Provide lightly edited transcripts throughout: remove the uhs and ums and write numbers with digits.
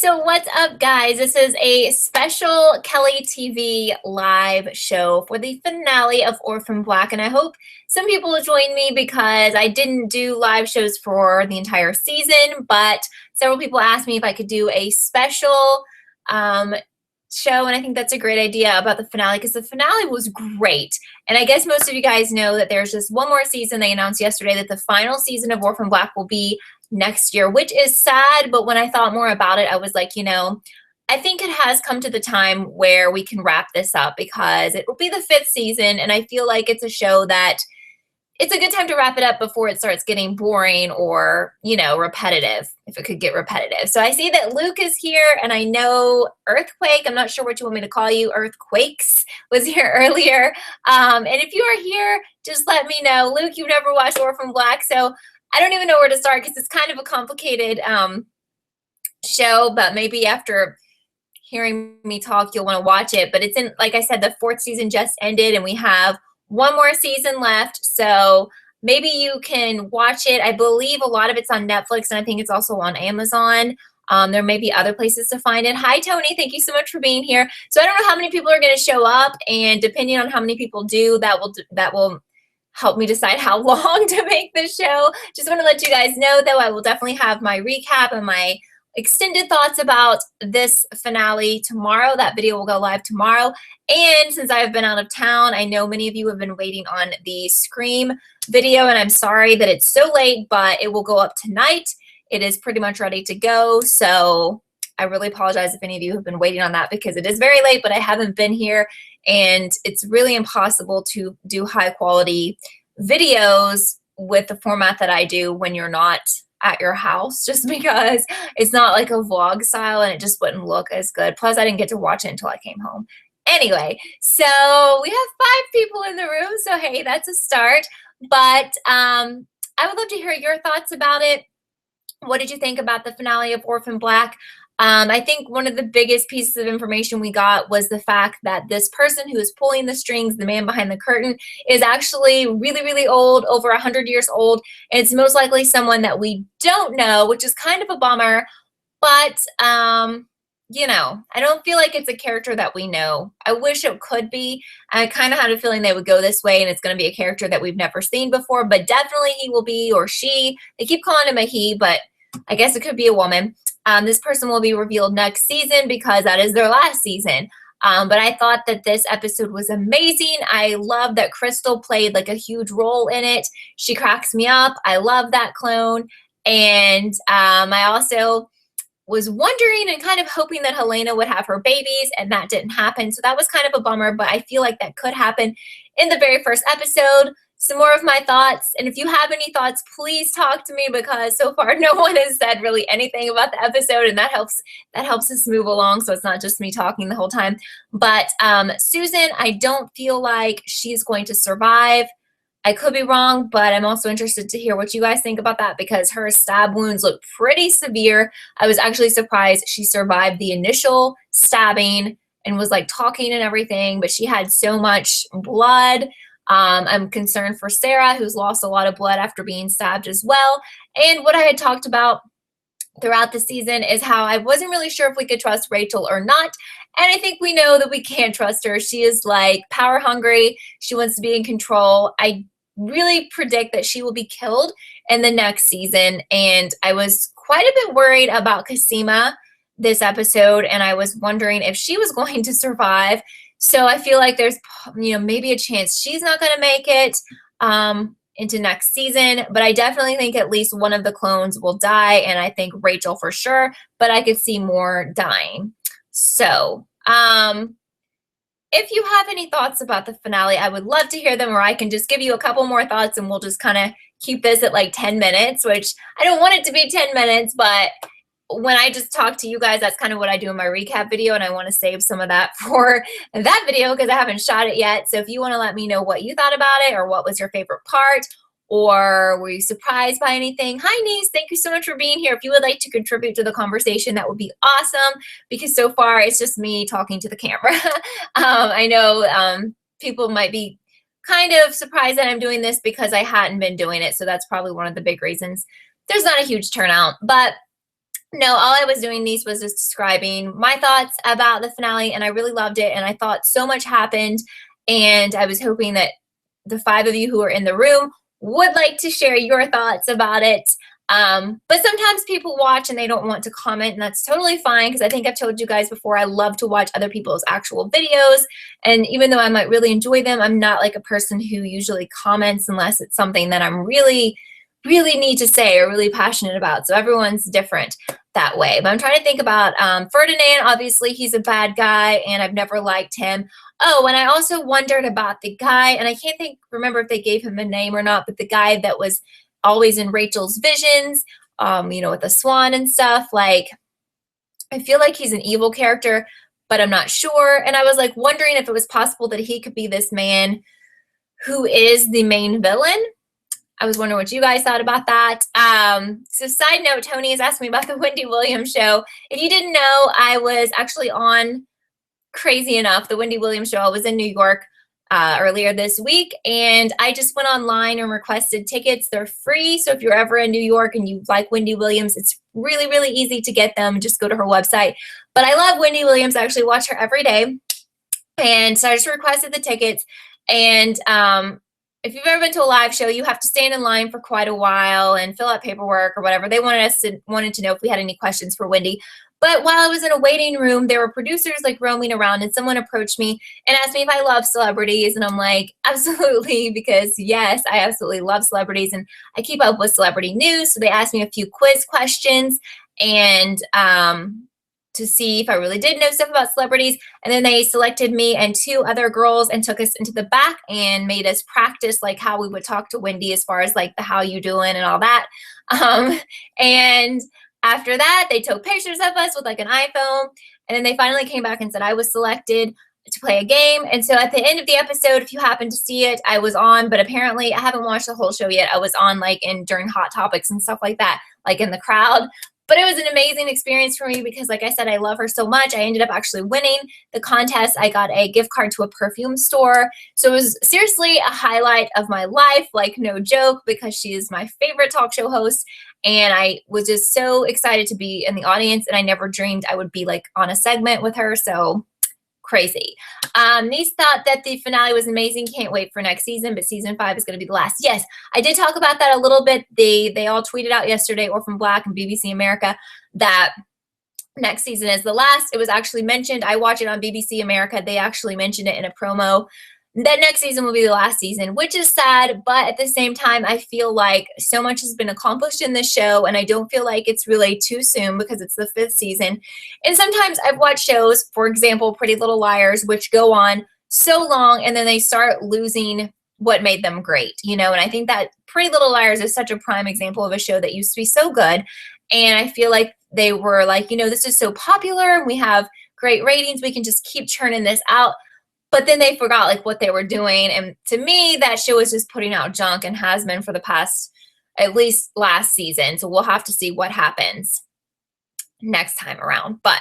So what's up, guys? This is a special Kellie TV live show for the finale of Orphan Black, and I hope some people will join me because I didn't do live shows for the entire season, but several people asked me if I could do a special um, show, and I think that's a great idea about the finale because the finale was great. And I guess most of you guys know that there's just one more season. They announced yesterday that the final season of Orphan Black will be next year, which is sad. But when I thought more about it, I was like, I think it has come to the time where we can wrap this up because it will be the fifth season. And I feel like it's a show that it's a good time to wrap it up before it starts getting boring or, repetitive, if it could get repetitive. So I see that Luke is here, and I know Earthquake, I'm not sure what you want me to call you, Earthquakes, was here earlier. And if you are here, just let me know. Luke, you've never watched Orphan Black, so I don't even know where to start because it's kind of a complicated show, but maybe after hearing me talk, you'll want to watch it. But it's in, like I said, the fourth season just ended, and we have one more season left, so maybe you can watch it. I believe a lot of it's on Netflix, and I think it's also on Amazon. There may be other places to find it. Hi, Tony. Thank you so much for being here. So I don't know how many people are going to show up, and depending on how many people do, that will help me decide how long to make this show. Just want to let you guys know, though, I will definitely have my recap and my extended thoughts about this finale tomorrow. That video will go live tomorrow. And since I have been out of town, I know many of you have been waiting on the Scream video, and I'm sorry that it's so late, but it will go up tonight. It is pretty much ready to go. So I really apologize if any of you have been waiting on that because it is very late, but I haven't been here, and it's really impossible to do high quality videos with the format that I do when you're not at your house, just because it's not like a vlog style and it just wouldn't look as good. Plus, I didn't get to watch it until I came home. Anyway, so we have 5 people in the room, so hey, that's a start. But I would love to hear your thoughts about it. What did you think about the finale of Orphan Black? I think one of the biggest pieces of information we got was the fact that this person who is pulling the strings, the man behind the curtain, is actually really, really old, over 100 years old. And it's most likely someone that we don't know, which is kind of a bummer. But, I don't feel like it's a character that we know. I wish it could be. I kind of had a feeling they would go this way, and it's going to be a character that we've never seen before. But definitely he will be, or she. They keep calling him a he, but I guess it could be a woman. This person will be revealed next season because that is their last season. But I thought that this episode was amazing. I love that Crystal played like a huge role in it. She cracks me up. I love that clone. And I also was wondering and kind of hoping that Helena would have her babies, and that didn't happen. So that was kind of a bummer, but I feel like that could happen in the very first episode. Some more of my thoughts, and if you have any thoughts, please talk to me because so far no one has said really anything about the episode, and that helps us move along so it's not just me talking the whole time. But Susan, I don't feel like she's going to survive. I could be wrong, but I'm also interested to hear what you guys think about that because her stab wounds look pretty severe. I was actually surprised she survived the initial stabbing and was like talking and everything, but she had so much blood. I'm concerned for Sarah, who's lost a lot of blood after being stabbed as well. And what I had talked about throughout the season is how I wasn't really sure if we could trust Rachel or not. And I think we know that we can't trust her. She is like power hungry. She wants to be in control. I really predict that she will be killed in the next season. And I was quite a bit worried about Cosima this episode, and I was wondering if she was going to survive. So I feel like there's, maybe a chance she's not going to make it into next season. But I definitely think at least one of the clones will die, and I think Rachel for sure. But I could see more dying. So if you have any thoughts about the finale, I would love to hear them, or I can just give you a couple more thoughts, and we'll just kind of keep this at like 10 minutes, which I don't want it to be 10 minutes, but when I just talk to you guys, that's kind of what I do in my recap video, and I want to save some of that for that video because I haven't shot it yet. So if you want to let me know what you thought about it or what was your favorite part, or were you surprised by anything? Hi, niece. Thank you so much for being here. If you would like to contribute to the conversation, that would be awesome because so far it's just me talking to the camera. I know people might be kind of surprised that I'm doing this because I hadn't been doing it. So that's probably one of the big reasons there's not a huge turnout. But No, all I was doing, Niece, was just describing my thoughts about the finale, and I really loved it, and I thought so much happened, and I was hoping that the five of you who are in the room would like to share your thoughts about it. But sometimes people watch and they don't want to comment, and that's totally fine, because I think I've told you guys before, I love to watch other people's actual videos, and even though I might really enjoy them, I'm not like a person who usually comments unless it's something that I'm really need to say or really passionate about. So everyone's different that way. But I'm trying to think about Ferdinand. Obviously, he's a bad guy, and I've never liked him. Oh, and I also wondered about the guy, and I can't remember if they gave him a name or not, but the guy that was always in Rachel's visions, with the swan and stuff. Like, I feel like he's an evil character, but I'm not sure. And I was like wondering if it was possible that he could be this man who is the main villain. I was wondering what you guys thought about that. So side note, Tony has asked me about the Wendy Williams show. If you didn't know, I was actually on, crazy enough, the Wendy Williams show. I was in New York earlier this week, and I just went online and requested tickets. They're free, so if you're ever in New York and you like Wendy Williams, it's really, really easy to get them. Just go to her website. But I love Wendy Williams. I actually watch her every day, and so I just requested the tickets. And if you've ever been to a live show, you have to stand in line for quite a while and fill out paperwork or whatever. They wanted to know if we had any questions for Wendy. But while I was in a waiting room, there were producers like roaming around, and someone approached me and asked me if I love celebrities. And I'm like, absolutely, because yes, I absolutely love celebrities, and I keep up with celebrity news. So they asked me a few quiz questions, and to see if I really did know stuff about celebrities. And then they selected me and two other girls and took us into the back and made us practice like how we would talk to Wendy, as far as like the how you doing and all that. And after that, they took pictures of us with like an iPhone. And then they finally came back and said I was selected to play a game. And so at the end of the episode, if you happen to see it, I was on, but apparently I haven't watched the whole show yet. I was on like during Hot Topics and stuff like that, like in the crowd. But it was an amazing experience for me because, like I said, I love her so much. I ended up actually winning the contest. I got a gift card to a perfume store. So it was seriously a highlight of my life, like no joke, because she is my favorite talk show host. And I was just so excited to be in the audience, and I never dreamed I would be like on a segment with her. So crazy. Niece thought that the finale was amazing. Can't wait for next season, but season 5 is going to be the last. Yes, I did talk about that a little bit. They all tweeted out yesterday, Orphan Black and BBC America, that next season is the last. It was actually mentioned. I watch it on BBC America. They actually mentioned it in a promo that next season will be the last season, which is sad. But at the same time, I feel like so much has been accomplished in this show, and I don't feel like it's really too soon because it's the 5th season. And sometimes I've watched shows, for example, Pretty Little Liars, which go on so long and then they start losing what made them great, and I think that Pretty Little Liars is such a prime example of a show that used to be so good. And I feel like they were like, this is so popular and we have great ratings, we can just keep churning this out. But then they forgot like what they were doing. And to me, that show is just putting out junk and has been for the past, at least last season. So we'll have to see what happens next time around. But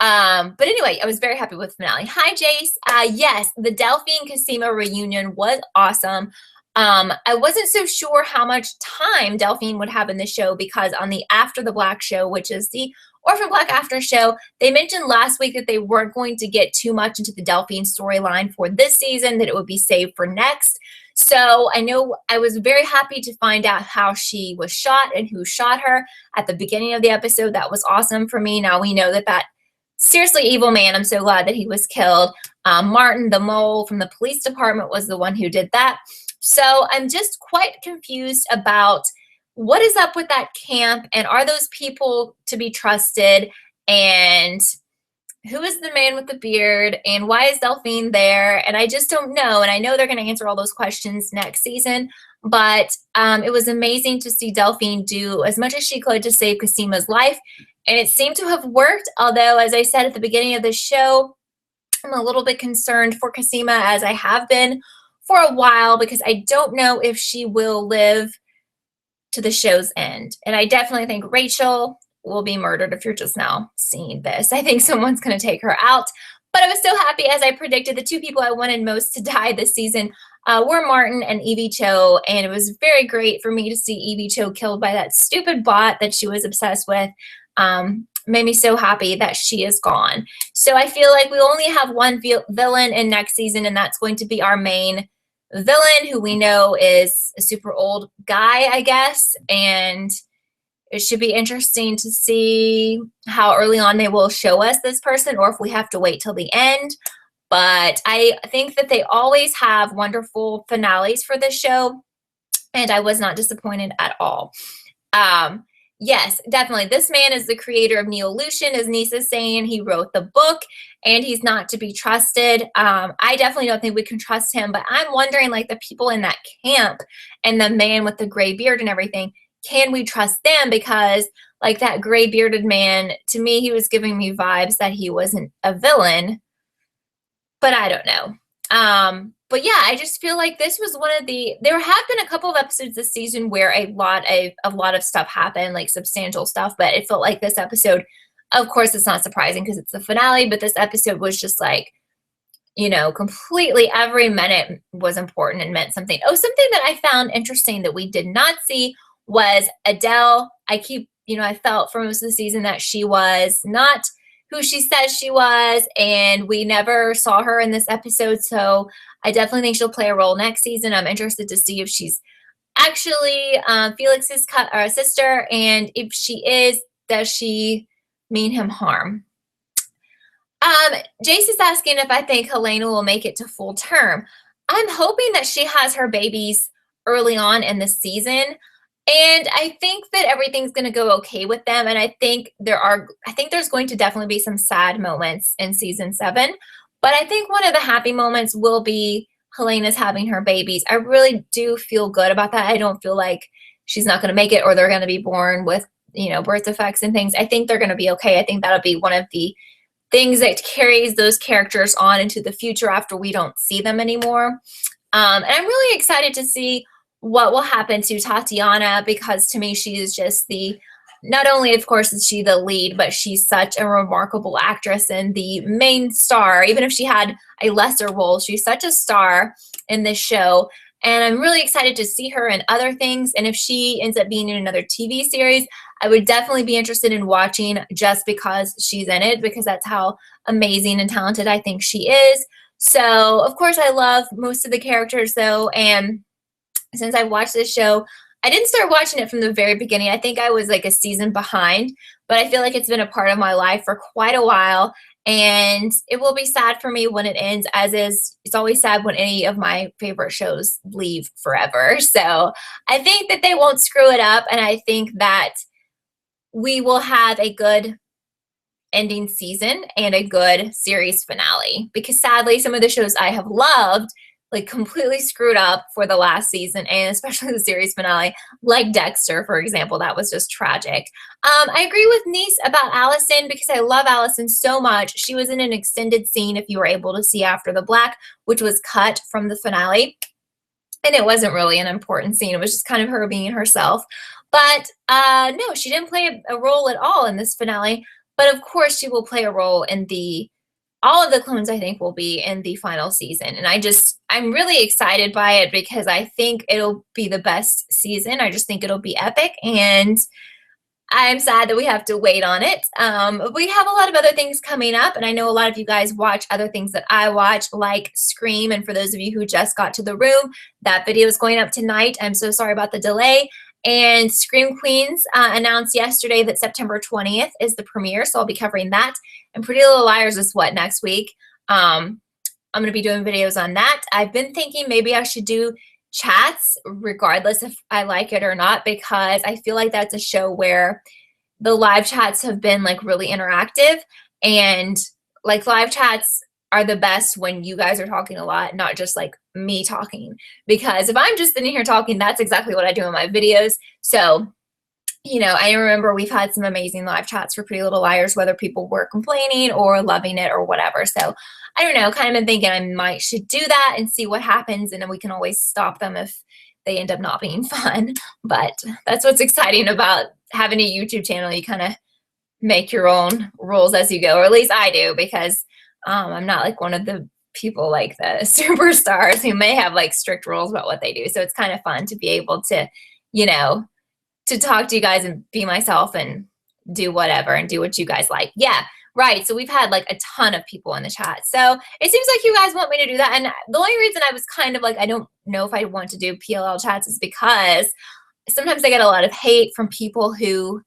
anyway, I was very happy with the finale. Hi, Jace. Yes, the Delphine Cosima reunion was awesome. I wasn't so sure how much time Delphine would have in the show, because on the After the Black show, which is the Orphan Black After show, they mentioned last week that they weren't going to get too much into the Delphine storyline for this season, that it would be saved for next. So I know I was very happy to find out how she was shot and who shot her at the beginning of the episode. That was awesome for me. Now we know that seriously evil man, I'm so glad that he was killed. Martin, the mole from the police department, was the one who did that. So I'm just quite confused about what is up with that camp, and are those people to be trusted, and who is the man with the beard, and why is Delphine there? And I just don't know. And I know they're going to answer all those questions next season, but it was amazing to see Delphine do as much as she could to save Cosima's life. And it seemed to have worked, although, as I said at the beginning of the show, I'm a little bit concerned for Cosima, as I have been for a while, because I don't know if she will live to the show's end. And I definitely think Rachel will be murdered if you're just now seeing this. I think someone's going to take her out. But I was so happy, as I predicted, the two people I wanted most to die this season were Martin and Evie Cho. And it was very great for me to see Evie Cho killed by that stupid bot that she was obsessed with. made me so happy that she is gone. So I feel like we only have one villain in next season, and that's going to be our main villain, who we know is a super old guy, I guess. And it should be interesting to see how early on they will show us this person, or if we have to wait till the end. But I think that they always have wonderful finales for this show, and I was not disappointed at all. Yes, definitely. This man is the creator of Neolution, as Nisa's saying. He wrote the book, and he's not to be trusted. I definitely don't think we can trust him, but I'm wondering, like, the people in that camp and the man with the gray beard and everything, can we trust them? Because, like, that gray bearded man, to me, he was giving me vibes that he wasn't a villain, but I don't know. But yeah, I just feel like this was one of there have been a couple of episodes this season where a lot of stuff happened, like substantial stuff, but it felt like this episode, of course, it's not surprising because it's the finale, but this episode was just like, completely every minute was important and meant something. Oh, something that I found interesting that we did not see was Adele. I felt for most of the season that she was not who she says she was, and we never saw her in this episode, so I definitely think she'll play a role next season. I'm interested to see if she's actually Felix's sister, and if she is, does she mean him harm? Jace is asking if I think Helena will make it to full term. I'm hoping that she has her babies early on in the season, and I think that everything's going to go okay with them, and I think there's going to definitely be some sad moments in season 7, but I think one of the happy moments will be Helena's having her babies. I really do feel good about that. I don't feel like she's not going to make it, or they're going to be born with, birth defects and things. I think they're going to be okay. I think that'll be one of the things that carries those characters on into the future after we don't see them anymore. And I'm really excited to see what will happen to Tatiana, because to me, she is just not only, of course, is she the lead, but she's such a remarkable actress and the main star. Even if she had a lesser role, she's such a star in this show. And I'm really excited to see her in other things. And if she ends up being in another TV series, I would definitely be interested in watching just because she's in it, because that's how amazing and talented I think she is. So, of course, I love most of the characters, though, and since I watched this show, I didn't start watching it from the very beginning. I think I was like a season behind, but I feel like it's been a part of my life for quite a while, and it will be sad for me when it ends, as is, it's always sad when any of my favorite shows leave forever. So I think that they won't screw it up, and I think that we will have a good ending season and a good series finale, because sadly, some of the shows I have loved like completely screwed up for the last season, and especially the series finale, like Dexter, for example. That was just tragic. I agree with Nice about Allison, because I love Allison so much. She was in an extended scene, if you were able to see After the Black, which was cut from the finale, and it wasn't really an important scene. It was just kind of her being herself. But no, she didn't play a role at all in this finale, but of course she will play a role in all of the clones, I think, will be in the final season. And I'm really excited by it, because I think it'll be the best season. I just think it'll be epic, and I'm sad that we have to wait on it. We have a lot of other things coming up, and I know a lot of you guys watch other things that I watch, like Scream. And for those of you who just got to the room, that video is going up tonight. I'm so sorry about the delay. And Scream Queens announced yesterday that September 20th is the premiere, so I'll be covering that. And Pretty Little Liars is next week. I'm going to be doing videos on that. I've been thinking maybe I should do chats, regardless if I like it or not, because I feel like that's a show where the live chats have been like really interactive, and like live chats are the best when you guys are talking a lot, not just like me talking. Because if I'm just sitting here talking, that's exactly what I do in my videos. So, I remember we've had some amazing live chats for Pretty Little Liars, whether people were complaining or loving it or whatever. So I don't know, kind of been thinking should do that and see what happens, and then we can always stop them if they end up not being fun. But that's what's exciting about having a YouTube channel. You kind of make your own rules as you go, or at least I do, because I'm not like one of the people like the superstars who may have like strict rules about what they do. So it's kind of fun to be able to, to talk to you guys and be myself and do whatever and do what you guys like. Yeah, right. So we've had like a ton of people in the chat. So it seems like you guys want me to do that. And the only reason I was kind of like, I don't know if I want to do PLL chats is because sometimes I get a lot of hate from people who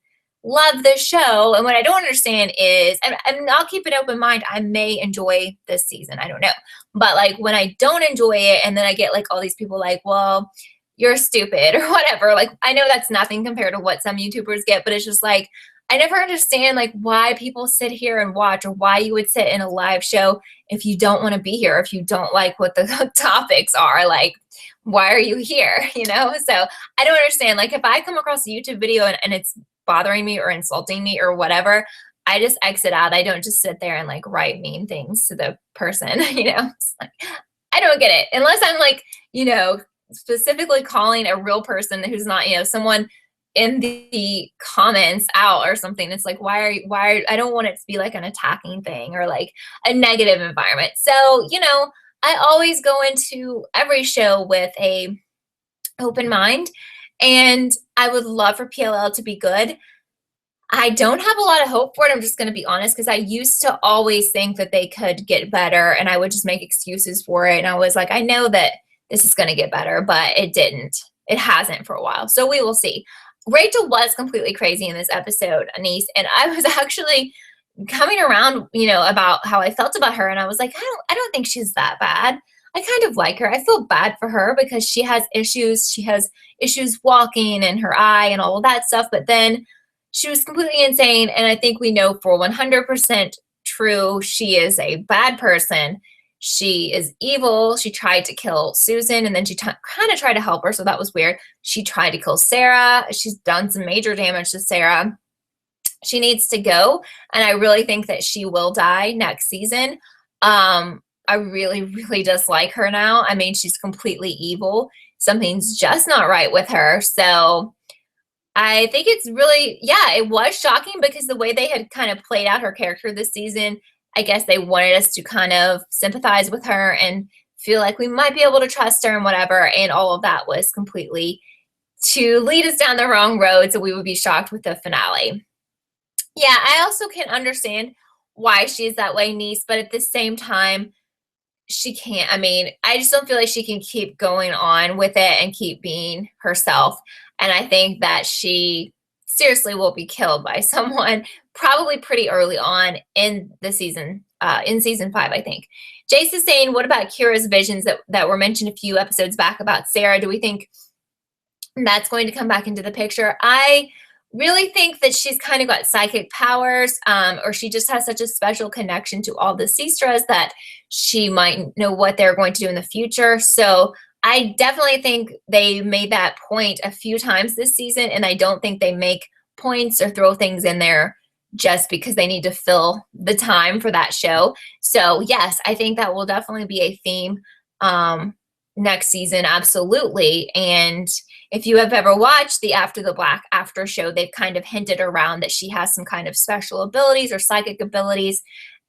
love this show. And what I don't understand is, and I'll keep an open mind, I may enjoy this season. I don't know. But like when I don't enjoy it and then I get like all these people like, well, you're stupid or whatever. Like I know that's nothing compared to what some YouTubers get, but it's just like, I never understand like why people sit here and watch, or why you would sit in a live show if you don't want to be here, if you don't like what the topics are. Like, why are you here? You know? So I don't understand. Like if I come across a YouTube video and it's bothering me or insulting me or whatever, I just exit out. I don't just sit there and like write mean things to the person, you know? It's like, I don't get it. Unless I'm like, you know, specifically calling a real person who's not, you know, someone in the comments out or something. It's like, I don't want it to be like an attacking thing or like a negative environment. So, you know, I always go into every show with a open mind, and I would love for PLL to be good. I don't have a lot of hope for it. I'm just going to be honest, because I used to always think that they could get better, and I would just make excuses for it. And I was like, I know that this is going to get better, but it didn't. It hasn't for a while. So we will see. Rachel was completely crazy in this episode, Anise, and I was actually coming around, you know, about how I felt about her, and I was like, I don't think she's that bad. I kind of like her. I feel bad for her because she has issues. She has issues walking and her eye and all of that stuff. But then she was completely insane, and I think we know for 100% true she is a bad person. She is evil. She tried to kill Susan, and then she kind of tried to help her, so that was weird. She tried to kill Sarah. She's done some major damage to Sarah. She needs to go, and I really think that she will die next season. I really, really dislike her now. I mean, she's completely evil. Something's just not right with her. So I think it's really, yeah, it was shocking because the way they had kind of played out her character this season, I guess they wanted us to kind of sympathize with her and feel like we might be able to trust her and whatever. And all of that was completely to lead us down the wrong road, so we would be shocked with the finale. Yeah, I also can understand why she's that way, Niece, but at the same time, she can't. I mean, I just don't feel like she can keep going on with it and keep being herself. And I think that she seriously will be killed by someone probably pretty early on in the season, in season 5, I think. Jace is saying, what about Kira's visions that were mentioned a few episodes back about Sarah? Do we think that's going to come back into the picture? I really think that she's kind of got psychic powers, or she just has such a special connection to all the Sistras that she might know what they're going to do in the future. So I definitely think they made that point a few times this season, and I don't think they make points or throw things in there just because they need to fill the time for that show. So yes, I think that will definitely be a theme next season, absolutely. And if you have ever watched the After the Black After show, they've kind of hinted around that she has some kind of special abilities or psychic abilities,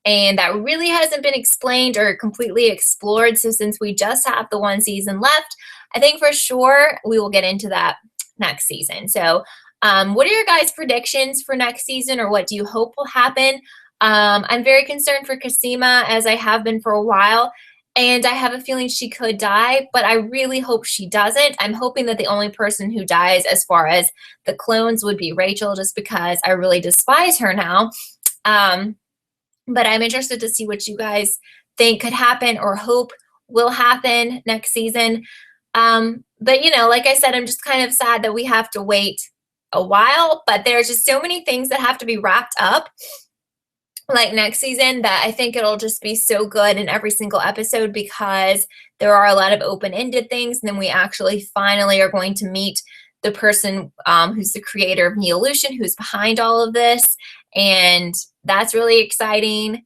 and that really hasn't been explained or completely explored. So since we just have the one season left, I think for sure we will get into that next season. So what are your guys' predictions for next season, or what do you hope will happen? I'm very concerned for Cosima, as I have been for a while. And I have a feeling she could die, but I really hope she doesn't. I'm hoping that the only person who dies as far as the clones would be Rachel, just because I really despise her now. But I'm interested to see what you guys think could happen or hope will happen next season. But, you know, like I said, I'm just kind of sad that we have to wait a while, but there's just so many things that have to be wrapped up like next season that I think it'll just be so good in every single episode, because there are a lot of open-ended things. And then we actually finally are going to meet the person who's the creator of Neolution, who's behind all of this. And that's really exciting.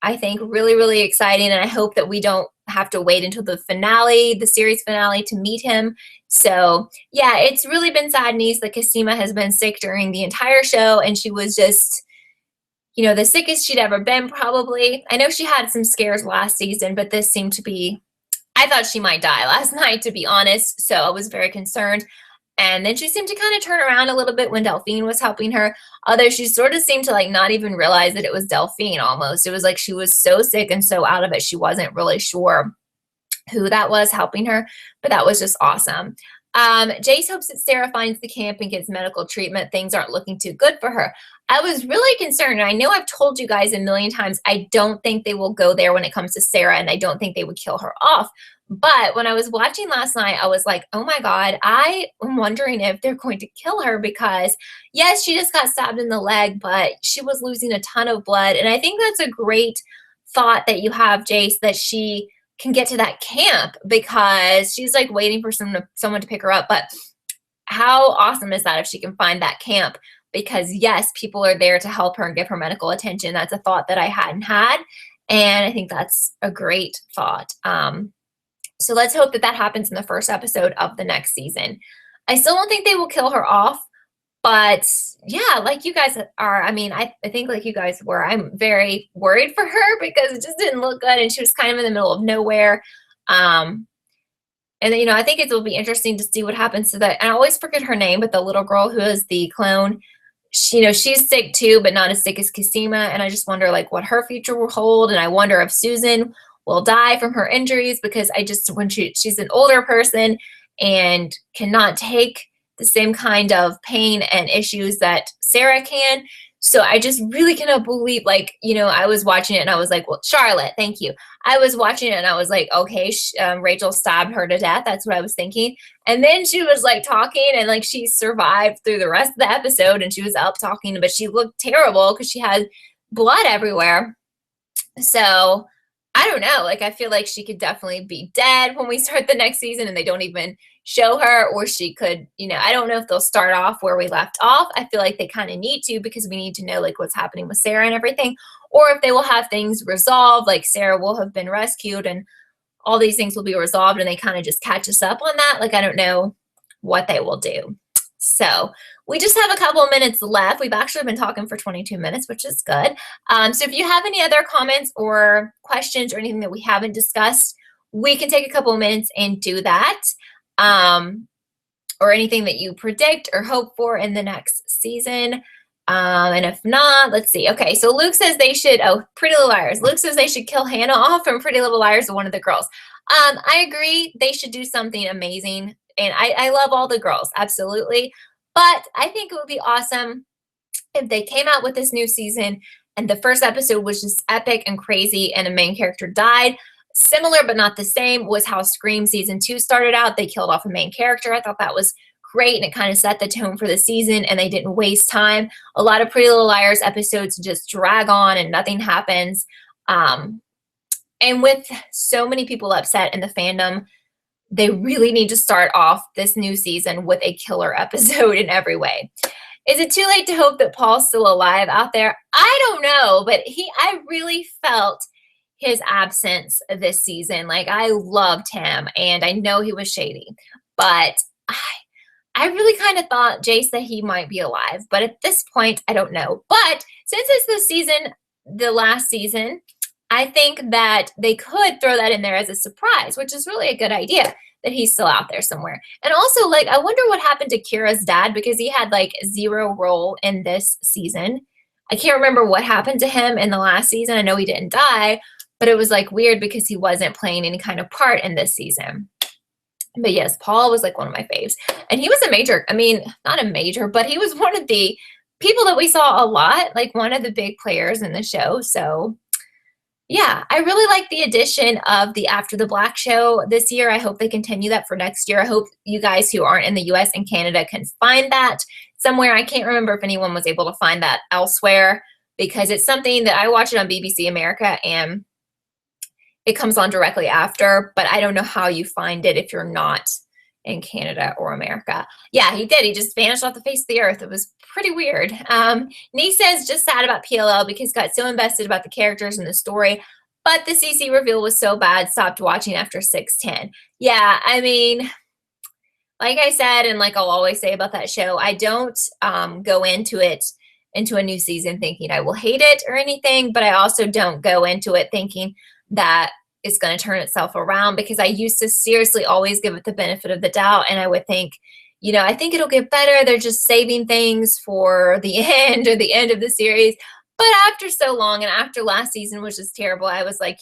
I think really, really exciting. And I hope that we don't have to wait until the finale, the series finale, to meet him. So yeah, it's really been sad news that Cosima has been sick during the entire show, and she was just, you know, the sickest she'd ever been, probably. I know she had some scares last season, but this seemed to be, I thought she might die last night, to be honest. So I was very concerned. And then she seemed to kind of turn around a little bit when Delphine was helping her, although she sort of seemed to like not even realize that it was Delphine almost. It was like she was so sick and so out of it, she wasn't really sure who that was helping her, but that was just awesome. Jace hopes that Sarah finds the camp and gets medical treatment. Things aren't looking too good for her. I was really concerned, and I know I've told you guys a million times, I don't think they will go there when it comes to Sarah, and I don't think they would kill her off. But when I was watching last night, I was like, oh my God, I am wondering if they're going to kill her because, yes, she just got stabbed in the leg, but she was losing a ton of blood. And I think that's a great thought that you have, Jace, that she can get to that camp because she's like waiting for someone to pick her up. But how awesome is that if she can find that camp? Because yes, people are there to help her and give her medical attention. That's a thought that I hadn't had. And I think that's a great thought. So let's hope that that happens in the first episode of the next season. I still don't think they will kill her off, but yeah, like you guys are, I mean, I think like you guys were, I'm very worried for her because it just didn't look good and she was kind of in the middle of nowhere. And then, you know, I think it will be interesting to see what happens to that. And I always forget her name, but the little girl who is the clone, she, you know, she's sick too, but not as sick as Kasima. And I just wonder like what her future will hold. And I wonder if Susan will die from her injuries because I just, when she's an older person and cannot take the same kind of pain and issues that Sarah can. So I just really cannot believe, like, you know, I was watching it and I was like, well, Charlotte, thank you. I was watching it and I was like, okay, Rachel stabbed her to death. That's what I was thinking. And then she was like talking and like she survived through the rest of the episode and she was up talking, but she looked terrible because she had blood everywhere. So I don't know. Like, I feel like she could definitely be dead when we start the next season and they don't even show her, or she could, you know, I don't know if they'll start off where we left off. I feel like they kind of need to because we need to know like what's happening with Sarah and everything, or if they will have things resolved, like Sarah will have been rescued and all these things will be resolved and they kind of just catch us up on that. Like, I don't know what they will do. So we just have a couple of minutes left. We've actually been talking for 22 minutes, which is good. So if you have any other comments or questions or anything that we haven't discussed, we can take a couple of minutes and do that. Or anything that you predict or hope for in the next season. And if not, let's see. Okay, so Luke says they should, Pretty Little Liars. Luke says they should kill Hannah off from Pretty Little Liars, one of the girls. I agree. They should do something amazing. And I love all the girls, absolutely. But I think it would be awesome if they came out with this new season and the first episode was just epic and crazy and a main character died. Similar but not the same was how Scream season 2 started out. They killed off a main character. I thought that was great and it kind of set the tone for the season and they didn't waste time. A lot of Pretty Little Liars episodes just drag on and nothing happens. And with so many people upset in the fandom, they really need to start off this new season with a killer episode in every way. Is it too late to hope that Paul's still alive out there? I don't know, but I really felt his absence this season. Like, I loved him and I know he was shady, but I really kind of thought, Jace, that he might be alive, but at this point, I don't know. But since it's this season, the last season, I think that they could throw that in there as a surprise, which is really a good idea that he's still out there somewhere. And also, like, I wonder what happened to Kira's dad because he had like zero role in this season. I can't remember what happened to him in the last season. I know he didn't die, but it was like weird because he wasn't playing any kind of part in this season. But yes, Paul was like one of my faves. And he was a major, I mean, not a major, but he was one of the people that we saw a lot, like one of the big players in the show. So yeah, I really like the addition of the After the Black show this year. I hope they continue that for next year. I hope you guys who aren't in the US and Canada can find that somewhere. I can't remember if anyone was able to find that elsewhere because it's something that I watch it on BBC America and it comes on directly after, but I don't know how you find it if you're not in Canada or America. Yeah, he did. He just vanished off the face of the earth. It was pretty weird. Nee says, just sad about PLL because got so invested about the characters and the story, but the CC reveal was so bad, stopped watching after 6:10. Yeah, I mean, like I said, and like I'll always say about that show, I don't go into a new season thinking I will hate it or anything, but I also don't go into it thinking that it's going to turn itself around because I used to seriously always give it the benefit of the doubt. And I would think, I think it'll get better. They're just saving things for the end or the end of the series. But after so long and after last season was just terrible, I was like,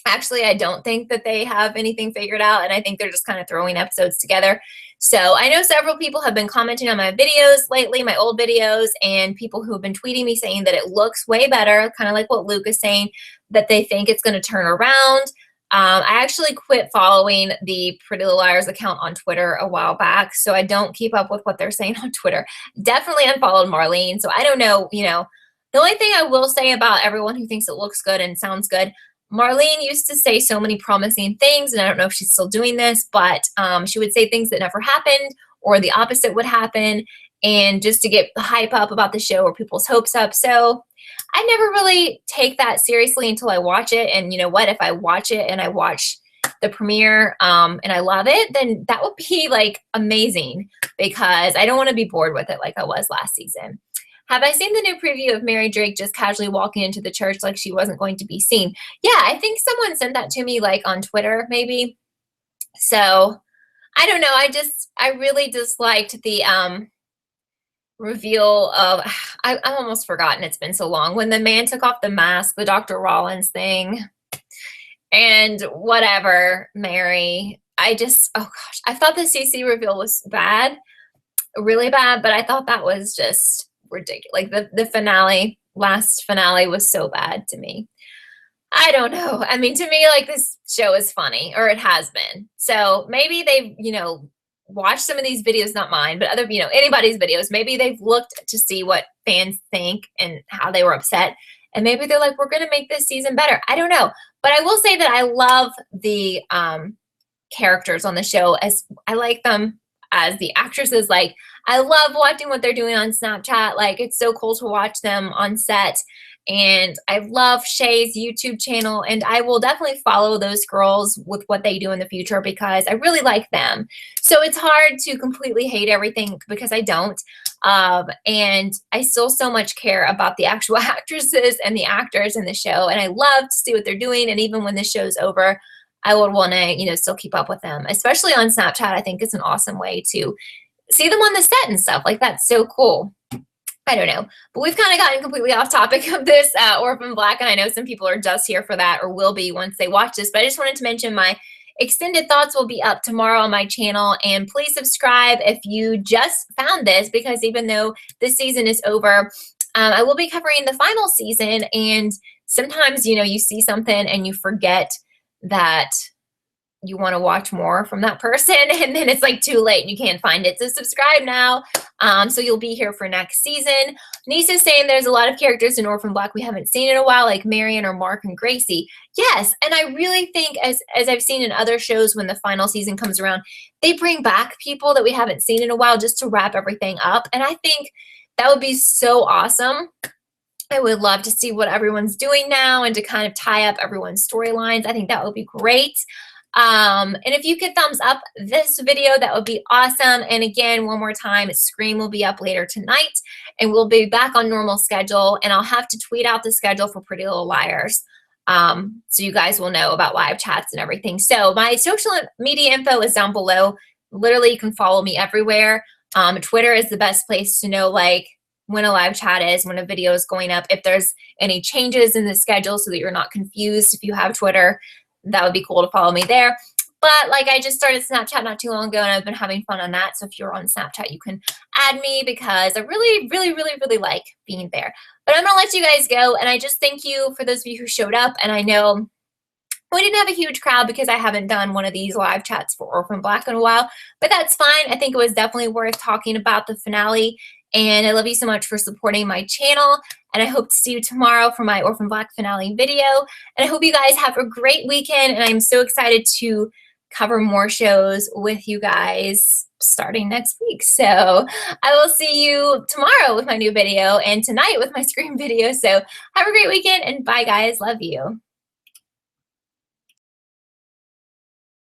actually, I don't think that they have anything figured out, and I think they're just kind of throwing episodes together. So I know several people have been commenting on my videos lately, my old videos, and people who have been tweeting me saying that it looks way better, kind of like what Luke is saying, that they think it's going to turn around. I actually quit following the Pretty Little Liars account on Twitter a while back, so I don't keep up with what they're saying on Twitter. Definitely unfollowed Marlene, so I don't know, The only thing I will say about everyone who thinks it looks good and sounds good, Marlene used to say so many promising things, and I don't know if she's still doing this, but she would say things that never happened or the opposite would happen, and just to get the hype up about the show or people's hopes up. So I never really take that seriously until I watch it. And you know what? If I watch it and I watch the premiere and I love it, then that would be like amazing, because I don't want to be bored with it like I was last season. Have I seen the new preview of Mary Drake just casually walking into the church like she wasn't going to be seen? Yeah, I think someone sent that to me like on Twitter maybe. So I don't know. I really disliked the reveal of, I've almost forgotten, it's been so long, when the man took off the mask, the Dr. Rollins thing, and whatever, Mary. Oh gosh, I thought the CC reveal was bad, really bad, but I thought that was just ridiculous. Like the last finale was so bad to me. I don't know. I mean, to me, like, this show is funny, or it has been. So maybe they've, watched some of these videos, not mine, but other, anybody's videos. Maybe they've looked to see what fans think and how they were upset. And maybe they're like, we're going to make this season better. I don't know. But I will say that I love the characters on the show, as I like them as the actresses. Like, I love watching what they're doing on Snapchat. Like, it's so cool to watch them on set. And I love Shay's YouTube channel, and I will definitely follow those girls with what they do in the future, because I really like them. So it's hard to completely hate everything, because I don't. And I still so much care about the actual actresses and the actors in the show, and I love to see what they're doing. And even when the show's over, I would want to, still keep up with them, especially on Snapchat. I think it's an awesome way to see them on the set and stuff. Like, that's so cool. I don't know, but we've kind of gotten completely off topic of this Orphan Black, and I know some people are just here for that, or will be once they watch this, but I just wanted to mention my extended thoughts will be up tomorrow on my channel, and please subscribe if you just found this, because even though this season is over, I will be covering the final season, and sometimes, you see something and you forget that you want to watch more from that person, and then it's like too late and you can't find it. So subscribe now, so you'll be here for next season. Nisa's saying there's a lot of characters in Orphan Black we haven't seen in a while, like Marion or Mark and Gracie. Yes, and I really think, as I've seen in other shows, when the final season comes around, they bring back people that we haven't seen in a while just to wrap everything up, and I think that would be so awesome. I would love to see what everyone's doing now and to kind of tie up everyone's storylines. I think that would be great. And if you could thumbs up this video, that would be awesome. And again, one more time, Scream will be up later tonight, and we'll be back on normal schedule, and I'll have to tweet out the schedule for Pretty Little Liars, so you guys will know about live chats and everything. So my social media info is down below. Literally, you can follow me everywhere. Twitter is the best place to know, like, when a live chat is, when a video is going up, if there's any changes in the schedule, so that you're not confused. If you have Twitter, that would be cool to follow me there. But like, I just started Snapchat not too long ago, and I've been having fun on that. So if you're on Snapchat, you can add me, because I really, really, really, really like being there. But I'm going to let you guys go, and I just thank you for those of you who showed up. And I know we didn't have a huge crowd, because I haven't done one of these live chats for Orphan Black in a while, but that's fine. I think it was definitely worth talking about the finale, and I love you so much for supporting my channel, and I hope to see you tomorrow for my Orphan Black finale video, and I hope you guys have a great weekend, and I'm so excited to cover more shows with you guys starting next week. So I will see you tomorrow with my new video, and tonight with my Scream video. So have a great weekend, and bye guys. Love you.